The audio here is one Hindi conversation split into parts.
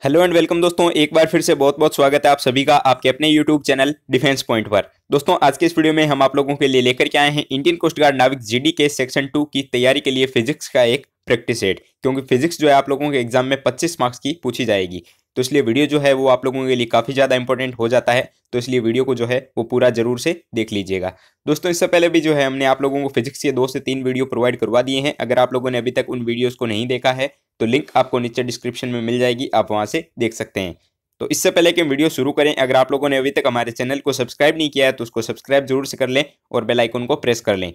हेलो एंड वेलकम दोस्तों, एक बार फिर से बहुत बहुत स्वागत है आप सभी का आपके अपने यूट्यूब चैनल डिफेंस पॉइंट पर। दोस्तों आज के इस वीडियो में हम आप लोगों के लिए लेकर के आए हैं इंडियन कोस्ट गार्ड नाविक जीडी के सेक्शन 2 की तैयारी के लिए फिजिक्स का एक प्रैक्टिस सेट, क्योंकि फिजिक्स जो है आप लोगों के एग्जाम में 25 मार्क्स की पूछी जाएगी। तो इसलिए वीडियो जो है वो आप लोगों के लिए काफ़ी ज़्यादा इंपॉर्टेंट हो जाता है, तो इसलिए वीडियो को जो है वो पूरा जरूर से देख लीजिएगा। दोस्तों इससे पहले भी जो है हमने आप लोगों को फिजिक्स के 2 से 3 वीडियो प्रोवाइड करवा दिए हैं। अगर आप लोगों ने अभी तक उन वीडियोज़ को नहीं देखा है तो लिंक आपको नीचे डिस्क्रिप्शन में मिल जाएगी, आप वहां से देख सकते हैं। तो इससे पहले कि वीडियो शुरू करें, अगर आप लोगों ने अभी तक हमारे चैनल को सब्सक्राइब नहीं किया है तो उसको सब्सक्राइब जरूर से कर लें और बेल आइकन को प्रेस कर लें,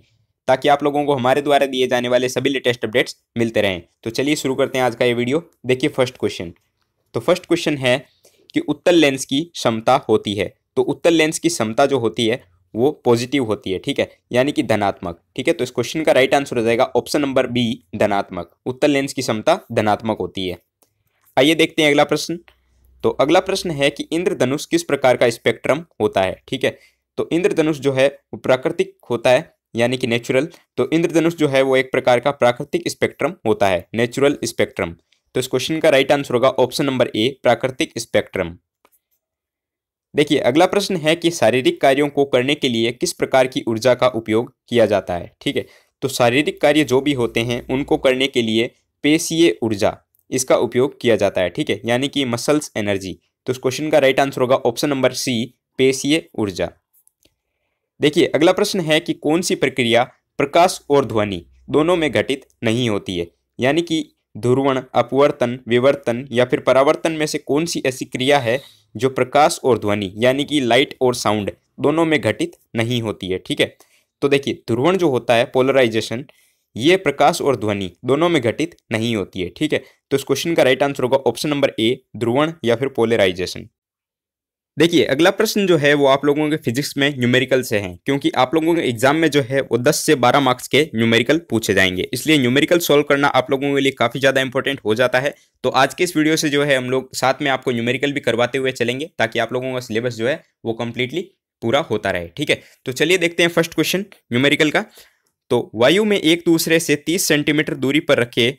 ताकि आप लोगों को हमारे द्वारा दिए जाने वाले सभी लेटेस्ट अपडेट्स मिलते रहें। तो चलिए शुरू करते हैं आज का ये वीडियो। देखिए फर्स्ट क्वेश्चन। तो फर्स्ट क्वेश्चन है कि उत्तल लेंस की क्षमता होती है। तो उत्तल लेंस की क्षमता जो होती है वो पॉजिटिव होती है, ठीक है, यानी कि धनात्मक। ठीक है, तो इस क्वेश्चन का राइट आंसर हो जाएगा ऑप्शन नंबर बी, धनात्मक। उत्तल लेंस की क्षमता धनात्मक होती है। आइए देखते हैं अगला प्रश्न। तो अगला प्रश्न है कि इंद्रधनुष किस प्रकार का स्पेक्ट्रम होता है। ठीक है, तो इंद्रधनुष जो है वो प्राकृतिक होता है, यानी कि नेचुरल। तो इंद्रधनुष जो है वो एक प्रकार का प्राकृतिक स्पेक्ट्रम होता है, नेचुरल स्पेक्ट्रम। तो इस क्वेश्चन का राइट आंसर होगा ऑप्शन नंबर ए, प्राकृतिक स्पेक्ट्रम। देखिए अगला प्रश्न है कि शारीरिक कार्यों को करने के लिए किस प्रकार की ऊर्जा का उपयोग किया जाता है। ठीक है, तो शारीरिक कार्य जो भी होते हैं उनको करने के लिए पेशीय ऊर्जा इसका उपयोग किया जाता है। ठीक है, यानी कि मसल्स एनर्जी। तो इस क्वेश्चन का राइट आंसर होगा ऑप्शन नंबर सी, पेशीय ऊर्जा। देखिए अगला प्रश्न है कि कौन सी प्रक्रिया प्रकाश और ध्वनि दोनों में घटित नहीं होती है, यानी कि ध्रुवण, अपवर्तन, विवर्तन या फिर परावर्तन में से कौन सी ऐसी क्रिया है जो प्रकाश और ध्वनि यानी कि लाइट और साउंड दोनों में घटित नहीं होती है। ठीक है, तो देखिए ध्रुवण जो होता है, पोलराइजेशन, ये प्रकाश और ध्वनि दोनों में घटित नहीं होती है। ठीक है, तो इस क्वेश्चन का राइट आंसर होगा ऑप्शन नंबर ए, ध्रुवण या फिर पोलराइजेशन। देखिए अगला प्रश्न जो है वो आप लोगों के फिजिक्स में न्यूमेरिकल से हैं, क्योंकि आप लोगों के एग्जाम में जो है वो 10 से 12 मार्क्स के न्यूमेरिकल पूछे जाएंगे, इसलिए न्यूमेरिकल सॉल्व करना आप लोगों के लिए काफ़ी ज़्यादा इंपॉर्टेंट हो जाता है। तो आज के इस वीडियो से जो है हम लोग साथ में आपको न्यूमेरिकल भी करवाते हुए चलेंगे, ताकि आप लोगों का सिलेबस जो है वो कंप्लीटली पूरा होता रहे। ठीक है, तो चलिए देखते हैं फर्स्ट क्वेश्चन न्यूमेरिकल का। तो वायु में एक दूसरे से 30 सेंटीमीटर दूरी पर रखे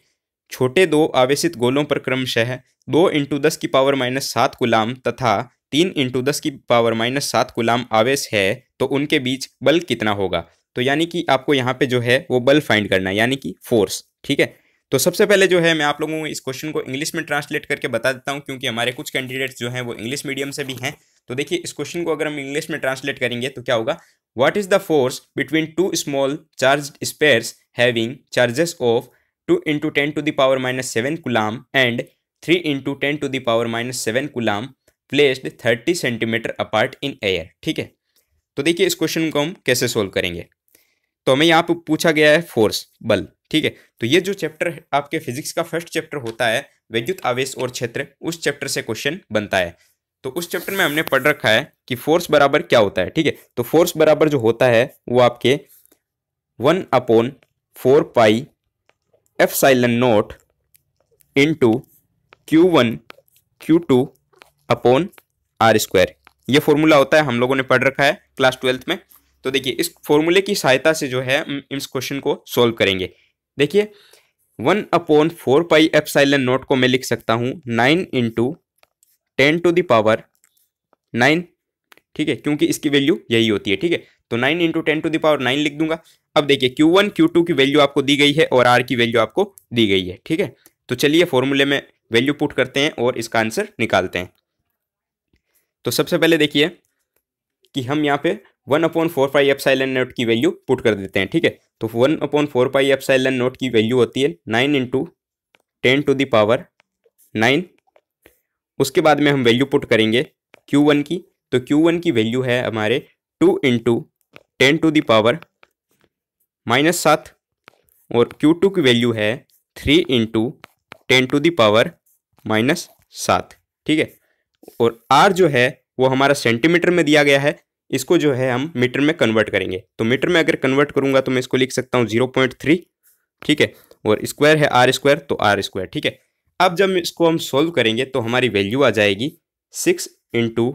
छोटे दो आवेशित गोलों पर क्रमशः 2 × 10⁻⁷ कूलाम तथा 3 × 10⁻⁷ कूलाम आवेश है, तो उनके बीच बल कितना होगा। तो यानी कि आपको यहाँ पे जो है वो बल फाइंड करना है, यानी कि फोर्स। ठीक है, तो सबसे पहले जो है मैं आप लोगों को इस क्वेश्चन को इंग्लिश में ट्रांसलेट करके बता देता हूँ, क्योंकि हमारे कुछ कैंडिडेट्स जो हैं वो इंग्लिश मीडियम से भी हैं। तो देखिए इस क्वेश्चन को अगर हम इंग्लिश में ट्रांसलेट करेंगे तो क्या होगा, what is the force between 2 small charged spheres having charges of 2 × 10⁻⁷ coulomb and 3 × 10⁻⁷ coulomb placed 30 centimetre apart in air. ठीक है, तो देखिए इस क्वेश्चन को हम कैसे सोल्व करेंगे। तो हमें यहाँ पर पूछा गया है फोर्स, बल। ठीक है, तो ये जो चैप्टर आपके फिजिक्स का फर्स्ट चैप्टर होता है, विद्युत आवेश और क्षेत्र, उस चैप्टर से क्वेश्चन बनता है। तो उस चैप्टर में हमने पढ़ रखा है कि फोर्स बराबर क्या होता है। ठीक है, तो फोर्स बराबर जो होता है वो आपके 1/4 πε0 into Q1 Q2 upon R²। ये फॉर्मूला होता है, हम लोगों ने पढ़ रखा है क्लास 12th में। तो देखिए इस फॉर्मूले की सहायता से जो है हम इस क्वेश्चन को सोल्व करेंगे। देखिए 1/4 πε0 को मैं लिख सकता हूँ 9 × 10⁻⁹। ठीक है, क्योंकि इसकी वैल्यू यही होती है। ठीक है, तो 9 × 10⁻⁹ लिख दूंगा। अब देखिए Q1 Q2 की वैल्यू आपको दी गई है और R की वैल्यू आपको दी गई है। ठीक है, तो चलिए फॉर्मूले में वैल्यू पुट करते हैं और इसका आंसर निकालते हैं। तो सबसे पहले देखिए कि हम यहाँ पे 1/4 πε0 की वैल्यू पुट कर देते हैं। ठीक है, तो 1/4 πε0 की वैल्यू होती है 9 × 10⁻⁹। उसके बाद में हम वैल्यू पुट करेंगे Q1 की। तो Q1 की वैल्यू है हमारे 2 × 10⁻⁷ और Q2 की वैल्यू है 3 × 10⁻⁷। ठीक है, और R जो है वो हमारा सेंटीमीटर में दिया गया है, इसको जो है हम मीटर में कन्वर्ट करेंगे। तो मीटर में अगर कन्वर्ट करूंगा तो मैं इसको लिख सकता हूँ 0.3। ठीक है, और स्क्वायर है R², तो R²। ठीक है, अब जब इसको हम सोल्व करेंगे तो हमारी वैल्यू आ जाएगी 6 ×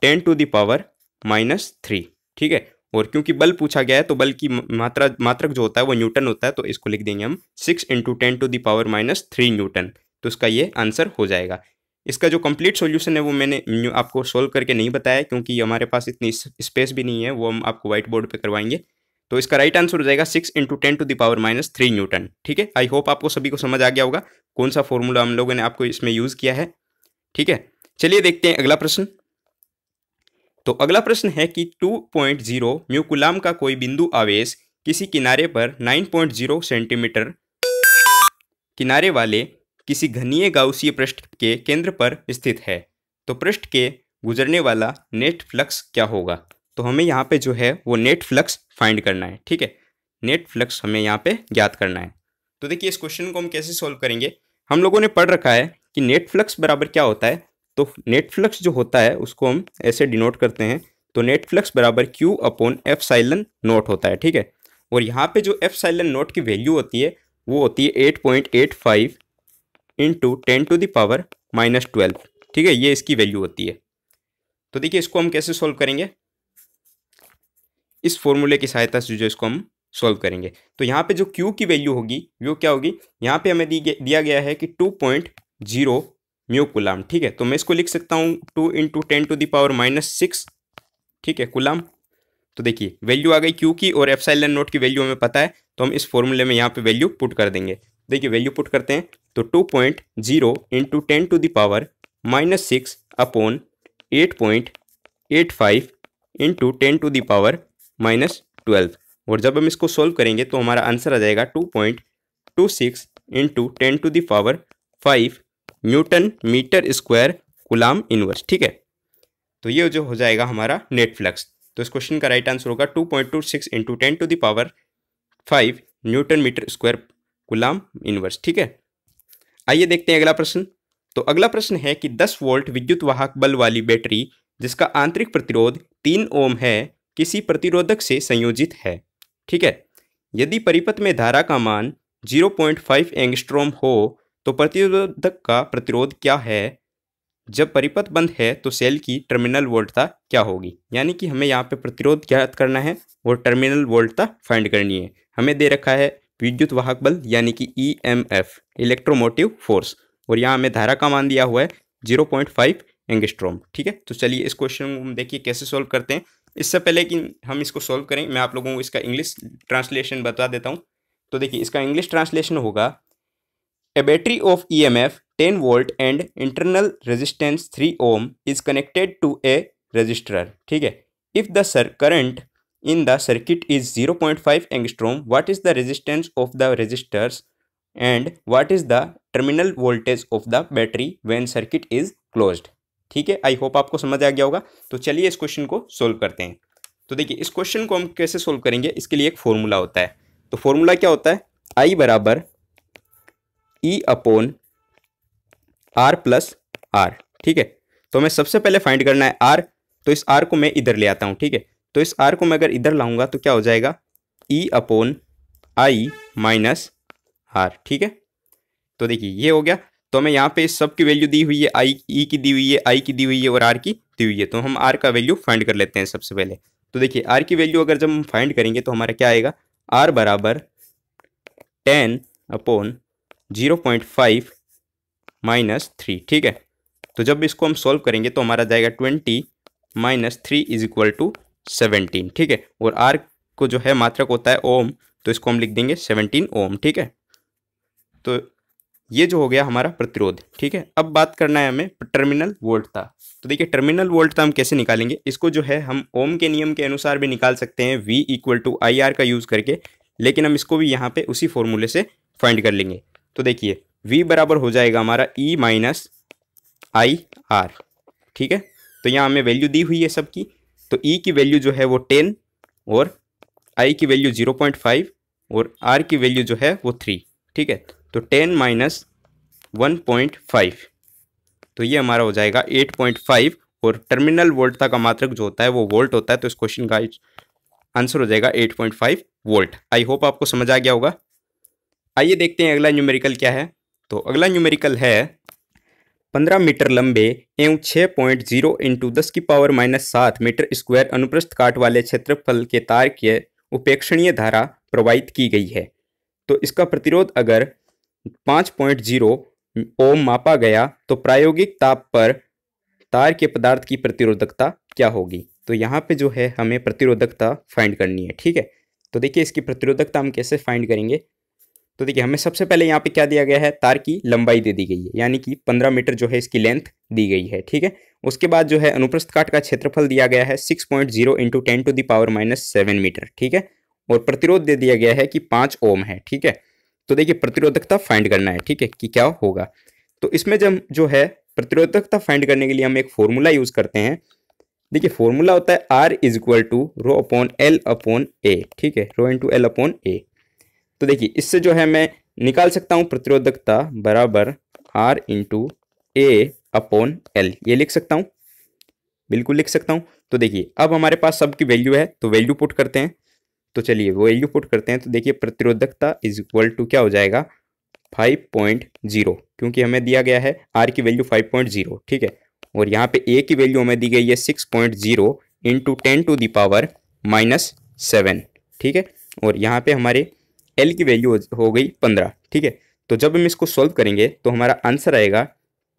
10⁻⁻3। ठीक है, और क्योंकि बल पूछा गया है तो बल की मात्रक जो होता है वो न्यूटन होता है, तो इसको लिख देंगे हम 6 × 10⁻³ न्यूटन। तो इसका ये आंसर हो जाएगा। इसका जो कंप्लीट सॉल्यूशन है वो मैंने आपको सोल्व करके नहीं बताया, क्योंकि हमारे पास इतनी स्पेस भी नहीं है, वो हम आपको व्हाइट बोर्ड पे करवाएंगे। तो इसका राइट आंसर हो जाएगा 6 × 10⁻³ न्यूटन। ठीक है, आई होप आपको सभी को समझ आ गया होगा कौन सा फॉर्मूला हम लोगों ने आपको इसमें यूज किया है। ठीक है, चलिए देखते हैं अगला प्रश्न। तो अगला प्रश्न है कि 2.0 म्यू कूलाम का कोई बिंदु आवेश किसी किनारे पर 9.0 सेंटीमीटर किनारे वाले किसी घनीय गाउसीय पृष्ठ के केंद्र पर स्थित है, तो पृष्ठ के गुजरने वाला नेट फ्लक्स क्या होगा। तो हमें यहाँ पे जो है वो नेट फ्लक्स फाइंड करना है। ठीक है, नेट फ्लक्स हमें यहाँ पे ज्ञात करना है। तो देखिए इस क्वेश्चन को हम कैसे सॉल्व करेंगे। हम लोगों ने पढ़ रखा है कि नेट फ्लक्स बराबर क्या होता है। तो नेट फ्लक्स जो होता है उसको हम ऐसे डिनोट करते हैं। तो नेट फ्लक्स बराबर Q/F∠0 होता है। ठीक है, और यहाँ पे जो F∠0 की वैल्यू होती है वो होती है 8.85 × 10⁻⁻12। ठीक है, ये इसकी वैल्यू होती है। तो देखिए इसको हम कैसे सॉल्व करेंगे, इस फॉर्मूले की सहायता से जो इसको हम सॉल्व करेंगे। तो यहाँ पे जो Q की वैल्यू होगी वो क्या होगी, यहाँ पे हमें दिया गया है कि 2.0 म्यू कूलाम। ठीक है, तो मैं इसको लिख सकता हूँ 2 × 10⁻⁻6। ठीक है, कूलाम। तो देखिए वैल्यू आ गई Q की और F∠0 की वैल्यू हमें पता है, तो हम इस फॉर्मूले में यहाँ पे वैल्यू पुट कर देंगे। देखिए वैल्यू पुट करते हैं तो 2.0 × 10⁻⁻6 अपॉन 8.85 × 10⁻⁻12। और जब हम इसको सोल्व करेंगे तो हमारा आंसर आ जाएगा 2.26 × 10⁵ newton metre square coulomb inverse. ठीक है, तो ये जो हो जाएगा हमारा नेट फ्लक्स। तो इस क्वेश्चन का राइट आंसर होगा 2.26 × 10⁵ newton metre square coulomb inverse. ठीक है, आइए देखते हैं अगला प्रश्न। तो अगला प्रश्न है कि 10 वोल्ट विद्युत वाहक बल वाली बैटरी जिसका आंतरिक प्रतिरोध 3 ओम है किसी प्रतिरोधक से संयोजित है। ठीक है, यदि परिपथ में धारा का मान 0.5 एंगस्ट्रॉम हो तो प्रतिरोधक का प्रतिरोध क्या है। जब परिपथ बंद है तो सेल की टर्मिनल वोल्टता क्या होगी। यानी कि हमें यहाँ पे प्रतिरोध ज्ञात करना है और टर्मिनल वोल्टता फाइंड करनी है। हमें दे रखा है विद्युत वाहक बल यानी कि EMF इलेक्ट्रोमोटिव फोर्स, और यहाँ हमें धारा का मान दिया हुआ है 0.5 एंगस्ट्रॉम। ठीक है, तो चलिए इस क्वेश्चन को हम देखिए कैसे सोल्व करते हैं। इससे पहले कि हम इसको सोल्व करें मैं आप लोगों को इसका इंग्लिश ट्रांसलेशन बता देता हूँ। तो देखिए इसका इंग्लिश ट्रांसलेशन होगा A battery of EMF 10 volt and internal resistance 3 ohm is connected to a resistor. ठीक है, if the current in the circuit is 0.5 angstrom, what is the resistance of the resistors and what is the terminal voltage of the battery when circuit is closed. ठीक है, आई होप आपको समझ आ गया होगा। तो चलिए इस क्वेश्चन को सोल्व करते हैं। तो देखिए इस क्वेश्चन को हम कैसे सोल्व करेंगे, इसके लिए एक फॉर्मूला होता है। तो फॉर्मूला क्या होता है, I बराबर E/R+R। ठीक है, तो हमें सबसे पहले फाइंड करना है R, तो इस R को मैं इधर ले आता हूँ। ठीक है, तो इस R को मैं अगर इधर लाऊंगा तो क्या हो जाएगा E/I-R। ठीक है, तो देखिए ये हो गया। तो हमें यहाँ पे सब की वैल्यू दी हुई है, E की दी हुई है, I की दी हुई है और R की दी हुई है। तो हम R का वैल्यू फाइंड कर लेते हैं सबसे पहले। तो देखिए R की वैल्यू अगर जब हम फाइंड करेंगे तो हमारा क्या आएगा, R बराबर 10/0.5 - 3। ठीक है, तो जब इसको हम सॉल्व करेंगे तो हमारा जाएगा 20 - 3 = 17। ठीक है, और R को जो है मात्रक होता है ओम, तो इसको हम लिख देंगे 17 ओम। ठीक है, तो ये जो हो गया हमारा प्रतिरोध। ठीक है, अब बात करना है हमें टर्मिनल वोल्टता। तो देखिए टर्मिनल वोल्टता हम कैसे निकालेंगे, इसको जो है हम ओम के नियम के अनुसार भी निकाल सकते हैं V = IR का यूज़ करके, लेकिन हम इसको भी यहाँ पे उसी फॉर्मूले से फाइंड कर लेंगे। तो देखिए V बराबर हो जाएगा हमारा E - IR। ठीक है, तो यहाँ हमें वैल्यू दी हुई है सबकी। तो E की वैल्यू जो है वो 10 और I की वैल्यू 0.5 और R की वैल्यू जो है वो 3। ठीक है, तो 10 - 1.5, तो ये हमारा हो जाएगा 8.5 और टर्मिनल वोल्टता का मात्रक जो होता है वो वोल्ट होता है। तो इस क्वेश्चन का आंसर हो जाएगा 8.5 वोल्ट। आई होप आपको समझ आ गया होगा। आइए देखते हैं अगला न्यूमेरिकल क्या है। तो अगला न्यूमेरिकल है 15 मीटर लंबे एवं 6.0 × 10⁻⁷ मीटर स्क्वायर अनुप्रस्थ काट वाले क्षेत्रफल के तार के उपेक्षणीय धारा प्रवाहित की गई है। तो इसका प्रतिरोध अगर 5.0 ओम मापा गया तो प्रायोगिक ताप पर तार के पदार्थ की प्रतिरोधकता क्या होगी। तो यहाँ पे जो है हमें प्रतिरोधकता फाइंड करनी है, ठीक है। तो देखिए इसकी प्रतिरोधकता हम कैसे फाइंड करेंगे। तो देखिए हमें सबसे पहले यहाँ पे क्या दिया गया है, तार की लंबाई दे दी गई है, यानी कि 15 मीटर जो है इसकी लेंथ दी गई है, ठीक है। उसके बाद जो है अनुप्रस्थ काट का क्षेत्रफल दिया गया है 6.0 इंटू 10⁻⁻7 मीटर, ठीक है। और प्रतिरोध दे दिया गया है कि 5 ओम है, ठीक है। तो देखिए प्रतिरोधकता फाइंड करना है, ठीक है, कि क्या होगा। तो इसमें जब जो है प्रतिरोधकता फाइंड करने के लिए हम एक फॉर्मूला यूज करते हैं। देखिए फॉर्मूला होता है R is equal to rho upon L upon A, ठीक है, rho into L upon A. तो देखिए इससे जो है मैं निकाल सकता हूँ प्रतिरोधकता बराबर R इंटू ए अपॉन एल, ये लिख सकता हूँ, बिल्कुल लिख सकता हूँ। तो देखिए अब हमारे पास सबकी वैल्यू है, तो वैल्यू पुट करते हैं। तो चलिए वो वैल्यू पुट करते हैं। तो देखिए प्रतिरोधकता इज इक्वल टू क्या हो जाएगा 5.0, क्योंकि हमें दिया गया है R की वैल्यू 5.0, ठीक है। और यहाँ पे A की वैल्यू हमें दी गई है 6.0 इंटू 10⁻⁻7, ठीक है। और यहाँ पे हमारे L की वैल्यू हो गई 15, ठीक है। तो जब हम इसको सॉल्व करेंगे तो हमारा आंसर आएगा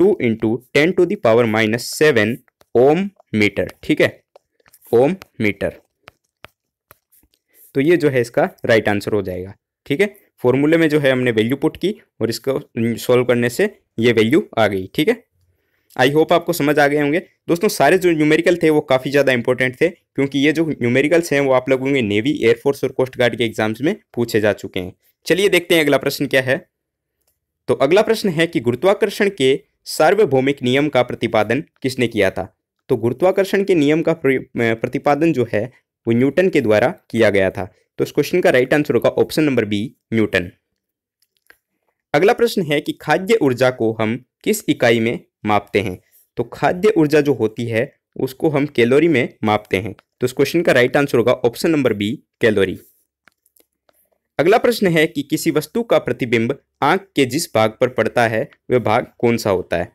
2 इंटू 10⁻⁻7 ओम मीटर, ठीक है, ओम मीटर। तो ये जो है इसका राइट आंसर हो जाएगा, ठीक है। फॉर्मूले में जो है हमने वैल्यू पुट की और इसको सॉल्व करने से ये वैल्यू आ गई, ठीक है। आई होप आपको समझ आ गए होंगे दोस्तों। सारे जो न्यूमेरिकल थे वो काफ़ी ज़्यादा इंपॉर्टेंट थे, क्योंकि ये जो न्यूमेरिकल्स हैं वो आप लोगों के नेवी, एयरफोर्स और कोस्ट गार्ड के एग्जाम्स में पूछे जा चुके हैं। चलिए देखते हैं अगला प्रश्न क्या है। तो अगला प्रश्न है कि गुरुत्वाकर्षण के सार्वभौमिक नियम का प्रतिपादन किसने किया था। तो गुरुत्वाकर्षण के नियम का प्रतिपादन जो है वो न्यूटन के द्वारा किया गया था। तो इस क्वेश्चन का राइट आंसर होगा ऑप्शन नंबर बी, न्यूटन। अगला प्रश्न है कि खाद्य ऊर्जा को हम किस इकाई में मापते हैं। तो खाद्य ऊर्जा जो होती है उसको हम कैलोरी में मापते हैं। तो इस क्वेश्चन का राइट आंसर होगा ऑप्शन नंबर बी, कैलोरी। अगला प्रश्न है कि किसी वस्तु का प्रतिबिंब आंख के जिस भाग पर पड़ता है वह भाग कौन सा होता है।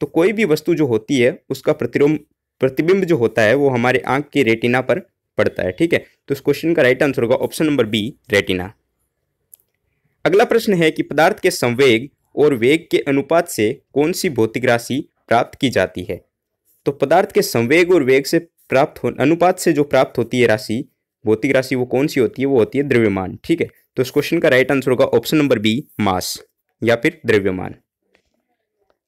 तो कोई भी वस्तु जो होती है उसका प्रतिबिंब जो होता है वो हमारे आंख के रेटिना पर पड़ता है, ठीक है। तो इस क्वेश्चन का राइट आंसर होगा ऑप्शन नंबर बी, रेटिना। अगला प्रश्न है कि पदार्थ के संवेग और वेग के अनुपात से कौन सी भौतिक राशि प्राप्त की जाती है। तो पदार्थ के संवेग और वेग से अनुपात से जो प्राप्त होती है राशि, भौतिक राशि, वो कौन सी होती है, वो होती है द्रव्यमान, ठीक है। तो इस क्वेश्चन का राइट आंसर होगा ऑप्शन नंबर बी, मास या फिर द्रव्यमान।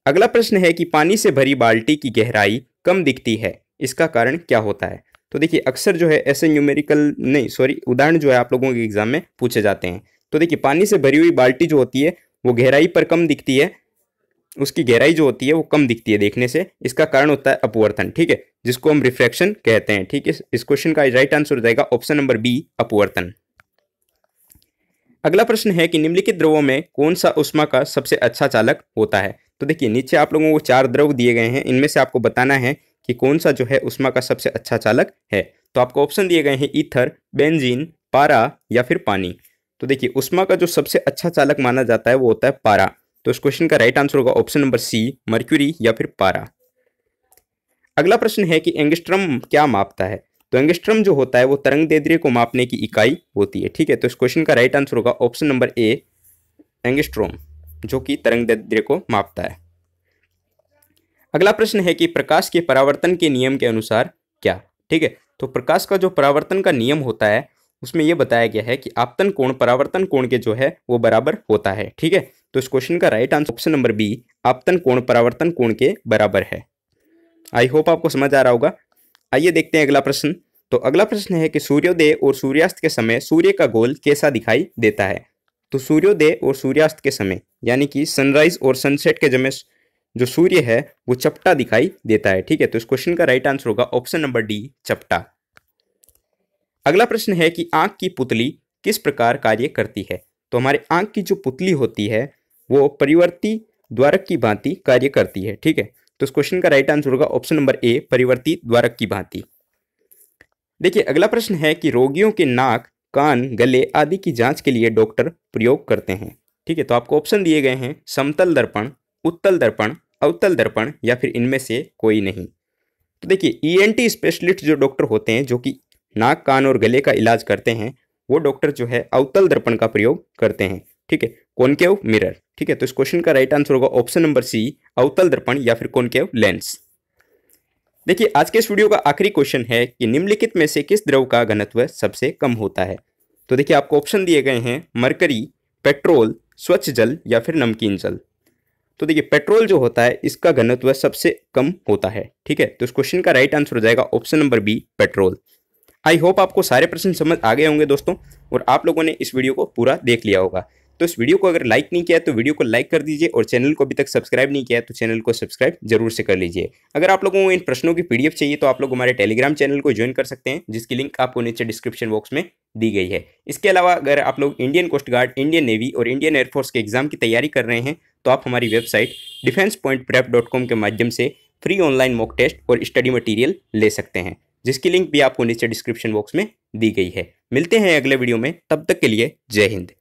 अगला प्रश्न है कि पानी से भरी बाल्टी की गहराई कम दिखती है, इसका कारण क्या होता है। तो देखिए अक्सर जो है ऐसे उदाहरण जो है आप लोगों के एग्जाम में पूछे जाते हैं। तो देखिए पानी से भरी हुई बाल्टी जो होती है वो गहराई पर कम दिखती है, उसकी गहराई जो होती है वो कम दिखती है देखने से। इसका कारण होता है अपवर्तन, ठीक है, जिसको हम रिफ्रैक्शन कहते हैं, ठीक है। इस क्वेश्चन का राइट आंसर हो जाएगा ऑप्शन नंबर बी, अपवर्तन। अगला प्रश्न है कि निम्नलिखित द्रवों में कौन सा ऊष्मा का सबसे अच्छा चालक होता है। तो देखिए नीचे आप लोगों को 4 द्रव दिए गए हैं, इनमें से आपको बताना है कि कौन सा जो है ऊष्मा का सबसे अच्छा चालक है। तो आपको ऑप्शन दिए गए हैं ईथर, बेंजीन, पारा या फिर पानी। तो देखिए ऊष्मा का जो सबसे अच्छा चालक माना जाता है वो होता है पारा। तो इस क्वेश्चन का राइट आंसर होगा ऑप्शन नंबर सी, मर्क्यूरी या फिर पारा। अगला प्रश्न है कि एंगस्ट्रम क्या मापता है। तो एंगस्ट्रम जो होता है वो तरंगदैर्ध्य को मापने की इकाई होती है, ठीक है। तो इस क्वेश्चन का राइट आंसर होगा ऑप्शन नंबर ए, एंगस्ट्रॉम, जो कि तरंगदैर्ध्य को मापता है। अगला प्रश्न है कि प्रकाश के परावर्तन के नियम के अनुसार क्या, ठीक है। तो प्रकाश का जो परावर्तन का नियम होता है उसमें यह बताया गया है कि आपतन कोण परावर्तन कोण के जो है वो बराबर होता है, ठीक है। तो इस क्वेश्चन का right answer option number B, आपतन कोण परावर्तन कोण के बराबर है। आई होप आपको समझ आ रहा होगा। आइए देखते हैं अगला प्रश्न। तो अगला प्रश्न है कि सूर्योदय और सूर्यास्त के समय सूर्य का गोल कैसा दिखाई देता है। तो सूर्योदय और सूर्यास्त के समय यानी कि सनराइज और सनसेट के समय जो सूर्य है वो चपटा दिखाई देता है, ठीक है। तो इस क्वेश्चन का राइट आंसर होगा ऑप्शन नंबर डी, चपटा। अगला प्रश्न है कि आंख की पुतली किस प्रकार कार्य करती है। तो हमारे आंख की जो पुतली होती है वो परिवर्ती द्वारक की भांति कार्य करती है, ठीक है। तो इस क्वेश्चन का राइट आंसर होगा ऑप्शन नंबर ए, परिवर्ती द्वारक की भांति। देखिए अगला प्रश्न है कि रोगियों के नाक, कान, गले आदि की जांच के लिए डॉक्टर प्रयोग करते हैं, ठीक है। तो आपको ऑप्शन दिए गए हैं समतल दर्पण, उत्तल दर्पण, अवतल दर्पण या फिर इनमें से कोई नहीं। तो देखिए ईएनटी स्पेशलिस्ट जो डॉक्टर होते हैं जो कि नाक, कान और गले का इलाज करते हैं वो डॉक्टर जो है अवतल दर्पण का प्रयोग करते हैं। ठीक है, कॉनकेव मिरर। ठीक है, तो इस क्वेश्चन का राइट आंसर होगा ऑप्शन नंबर सी, अवतल दर्पण या फिर कॉनकेव लेंस। देखिए आज के इस वीडियो का आखिरी क्वेश्चन है कि निम्नलिखित में से किस द्रव का घनत्व सबसे कम होता है। तो देखिए आपको ऑप्शन दिए गए हैं मरकरी, पेट्रोल, स्वच्छ जल या फिर नमकीन जल। तो देखिए पेट्रोल जो होता है इसका घनत्व सबसे कम होता है। ठीक है, तो इस क्वेश्चन का राइट आंसर हो जाएगा option number B, petrol. I hope आपको सारे प्रश्न समझ आ गए होंगे दोस्तों, और आप लोगों ने इस वीडियो को पूरा देख लिया होगा। तो इस वीडियो को अगर लाइक नहीं किया है तो वीडियो को लाइक कर दीजिए, और चैनल को अभी तक सब्सक्राइब नहीं किया है तो चैनल को सब्सक्राइब जरूर से कर लीजिए। अगर आप लोगों को इन प्रश्नों की पीडीएफ चाहिए तो आप लोग हमारे टेलीग्राम चैनल को ज्वाइन कर सकते हैं, जिसकी लिंक आपको नीचे डिस्क्रिप्शन बॉक्स में दी गई है। इसके अलावा अगर आप लोग Indian coast guard, Indian navy और इंडियन एयरफोर्स के एग्जाम की तैयारी कर रहे हैं तो आप हमारी वेबसाइट defensepointprep.com के माध्यम से फ्री ऑनलाइन मॉक टेस्ट और स्टडी मटेरियल ले सकते हैं, जिसकी लिंक भी आपको नीचे डिस्क्रिप्शन बॉक्स में दी गई है। मिलते हैं अगले वीडियो में, तब तक के लिए जय हिंद।